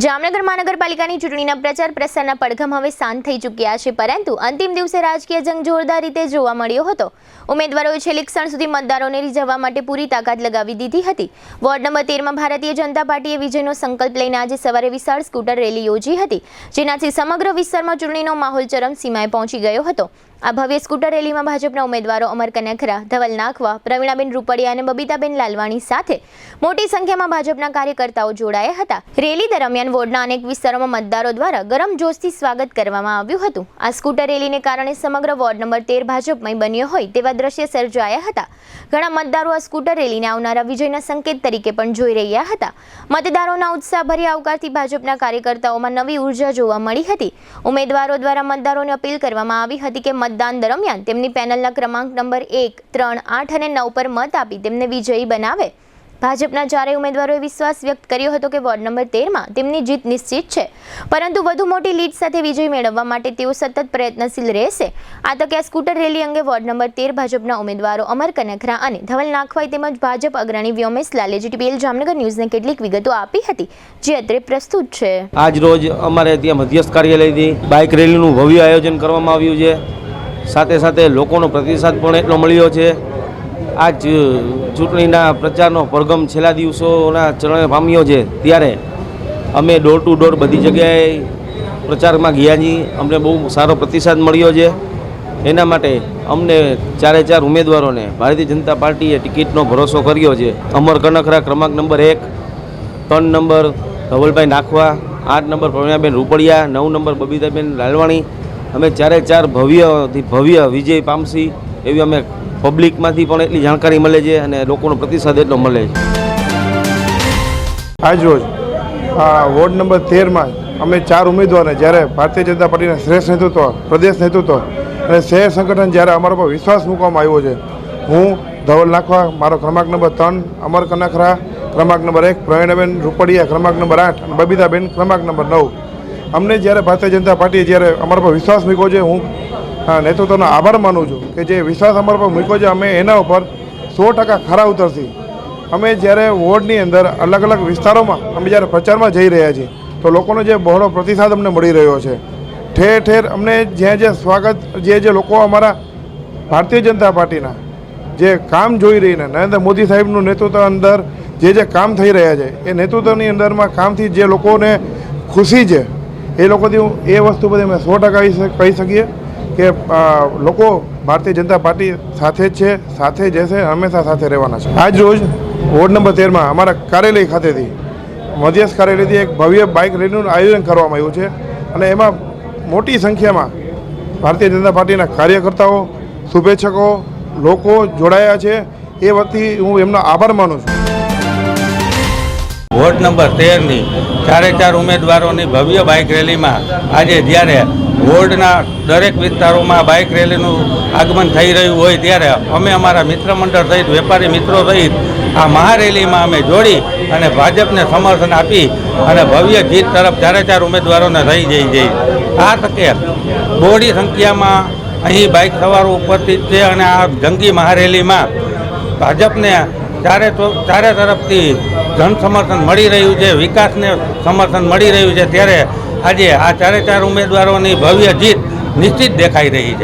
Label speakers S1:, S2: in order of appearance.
S1: જામનગર મહાનગરપાલિકાની ચૂંટણીના પ્રચાર પ્રસારના પડઘમ હવે શાંત થઈ ચૂક્યા છે, પરંતુ અંતિમ દિવસે રાજકીય જંગ જોરદાર રીતે જોવા મળ્યો હતો। ઉમેદવારોએ છેલ્લી ક્ષણ સુધી મતદારોને રીઝવવા માટે પૂરી તાકાત લગાવી દીધી હતી। વોર્ડ નંબર 13માં ભારતીય જનતા પાર્ટીએ વિજયનો સંકલ્પ લઈને આજે સવારે વિશાળ સ્કૂટર રેલી યોજી હતી, જેનાથી સમગ્ર વિસ્તારમાં ચૂંટણીનો માહોલ ચરમસીમાએ પહોંચી ગયો હતો। આ ભવ્ય સ્કૂટર રેલીમાં ભાજપના ઉમેદવારો અમર કનેખરા, ધવલ નાખવા, પ્રવીણાબેન રૂપડિયા અને બબીતાબેન લાલવાણી સાથે મોટી સંખ્યામાં ભાજપના કાર્યકર્તાઓ જોડાયા હતા। રેલી દરમિયાન વોર્ડના અનેક વિસ્તારોમાં મતદારો દ્વારા ગરમ જોશથી સ્વાગત કરવામાં આવ્યું હતું। આ સ્કૂટર રેલીને કારણે સમગ્ર વોર્ડ નંબર 13 ભાજપમય બન્યો હોય તેવા દ્રશ્ય સર્જાયા હતા। ઘણા મતદારો આ સ્કૂટર રેલીને આવનારા વિજયના સંકેત તરીકે પણ જોઈ રહ્યા હતા। મતદારોના ઉત્સાહભર્યા આવકારથી ભાજપના કાર્યકર્તાઓમાં નવી ઉર્જા જોવા મળી હતી। ઉમેદવારો દ્વારા મતદારોને અપીલ કરવામાં આવી હતી કે મતદાન દરમિયાન તેમની પેનલના ક્રમાંક નંબર 1, 3, 8 અને 9 પર મત આપી તેમને વિજયી બનાવે। ભાજપના ચારેય ઉમેદવારોએ વિશ્વાસ વ્યક્ત કર્યો હતો કે વોર્ડ નંબર 13માં તેમની જીત નિશ્ચિત છે, પરંતુ વધુ મોટી લીડ સાથે વિજય મેળવવા માટે તેઓ સતત પ્રયત્નશીલ રહેશે। આ તકે આ સ્કૂટર રેલી અંગે વોર્ડ નંબર 13 ભાજપના ઉમેદવારો અમર કનેખરા અને ધવલ નાખવાઈ તેમજ ભાજપ અગ્રણી વ્યોમેશ લાલે જીટીપીએલ જામનગર ન્યૂઝને કેટલીક વિગતો આપી હતી, જે અત્રે પ્રસ્તુત છે।
S2: આજ રોજ અમારે ત્યાં મધ્યસ્થ કાર્યાલયથી બાઇક રેલીનું ભવ્ય આયોજન કરવામાં આવ્યું છે। સાથે સાથે લોકોનો પ્રતિસાદ પણ એટલો મળ્યો છે। આ ચૂંટણીના પ્રચારનો પડઘમ છેલ્લા દિવસોના ચરણે પામ્યો છે, ત્યારે અમે ડોર ટુ ડોર બધી જગ્યાએ પ્રચારમાં ગયા છીએ। અમને બહુ સારો પ્રતિસાદ મળ્યો છે। એના માટે અમને ચારે ચાર ઉમેદવારોને ભારતીય જનતા પાર્ટીએ ટિકિટનો ભરોસો કર્યો છે। અમર કનેખરા ક્રમાંક નંબર 1, 3 નંબર ધવલભાઈ નાખવા, 8 નંબર પ્રવીણાબેન રૂપડિયા, 9 નંબર બબીતાબેન લાલવાણી, અમે ચારે ચાર ભવ્યથી ભવ્ય વિજય પામશી એવી અમે પબ્લિકમાંથી પણ એટલી જાણકારી મળે છે અને લોકોનો પ્રતિસાદ એટલો મળે છે।
S3: આજ રોજ વોર્ડ નંબર 13માં અમે ચાર ઉમેદવારોને જ્યારે ભારતીય જનતા પાર્ટીના શ્રેષ્ઠ નેતૃત્વ, પ્રદેશ નેતૃત્વ અને શહેર સંગઠન જ્યારે અમારા પર વિશ્વાસ મૂકવામાં આવ્યો છે, હું ધવલ નાખવા, મારો ક્રમાંક નંબર 3, અમર કનેખરા ક્રમાંક નંબર 1, પ્રવીણાબેન રૂપડિયા ક્રમાંક નંબર 8 અને બબીતાબેન ક્રમાંક નંબર 9, અમને જ્યારે ભારતીય જનતા પાર્ટીએ જ્યારે અમારા પર વિશ્વાસ મૂક્યો છે, હું નેતૃત્વનો આભાર માનું છું કે જે વિશ્વાસ અમારા પર મૂક્યો છે, અમે એના ઉપર 100% ખરા ઉતરશી। અમે જ્યારે વોર્ડની અંદર અલગ અલગ વિસ્તારોમાં અમે જ્યારે પ્રચારમાં જઈ રહ્યા છીએ, તો લોકોનો જે બહોળો પ્રતિસાદ અમને મળી રહ્યો છે। ઠેર ઠેર અમને જ્યાં જે સ્વાગત જે લોકો અમારા ભારતીય જનતા પાર્ટીના જે કામ જોઈ રહીને નરેન્દ્ર મોદી સાહેબનું નેતૃત્વ અંદર જે કામ થઈ રહ્યા છે, એ નેતૃત્વની અંદરમાં કામથી જે લોકોને ખુશી છે, એ લોકોથી એ વસ્તુ બધી અમે 100% કહી શકીએ કે લોકો ભારતીય જનતા પાર્ટી સાથે જ છે, સાથે જ છે, હંમેશા સાથે રહેવાના છે। આજ રોજ વોર્ડ નંબર 13માં અમારા કાર્યાલય ખાતેથી મધ્યસ્થ કાર્યાલયથી એક ભવ્ય બાઇક રેલીનું આયોજન કરવામાં આવ્યું છે અને એમાં મોટી સંખ્યામાં ભારતીય જનતા પાર્ટીના કાર્યકર્તાઓ, શુભેચ્છકો, લોકો જોડાયા છે। એ વખતથી હું એમનો આભાર માનું છું।
S4: વોર્ડ નંબર 13ની ચારે ચાર ઉમેદવારોની ભવ્ય બાઇક રેલીમાં આજે જ્યારે વોર્ડના દરેક વિસ્તારોમાં બાઇક રેલીનું આગમન થઈ રહ્યું હોય, ત્યારે અમે અમારા મિત્ર મંડળ સહિત વેપારી મિત્રો સહિત આ મહારેલીમાં અમે જોડી અને ભાજપને સમર્થન આપી અને ભવ્ય જીત તરફ ચારે ચાર ઉમેદવારોને થઈ જઈ। આ તકે બહોળી સંખ્યામાં અહીં બાઇક સવારો ઉપસ્થિત છે અને આ જંગી મહારેલીમાં ભાજપને ચારે તરફથી જન સમર્થન મળી રહ્યું છે, વિકાસને સમર્થન મળી રહ્યું છે, ત્યારે આજે આ ચારે ચાર ઉમેદવારોની ભવ્ય જીત નિશ્ચિત દેખાઈ રહી છે।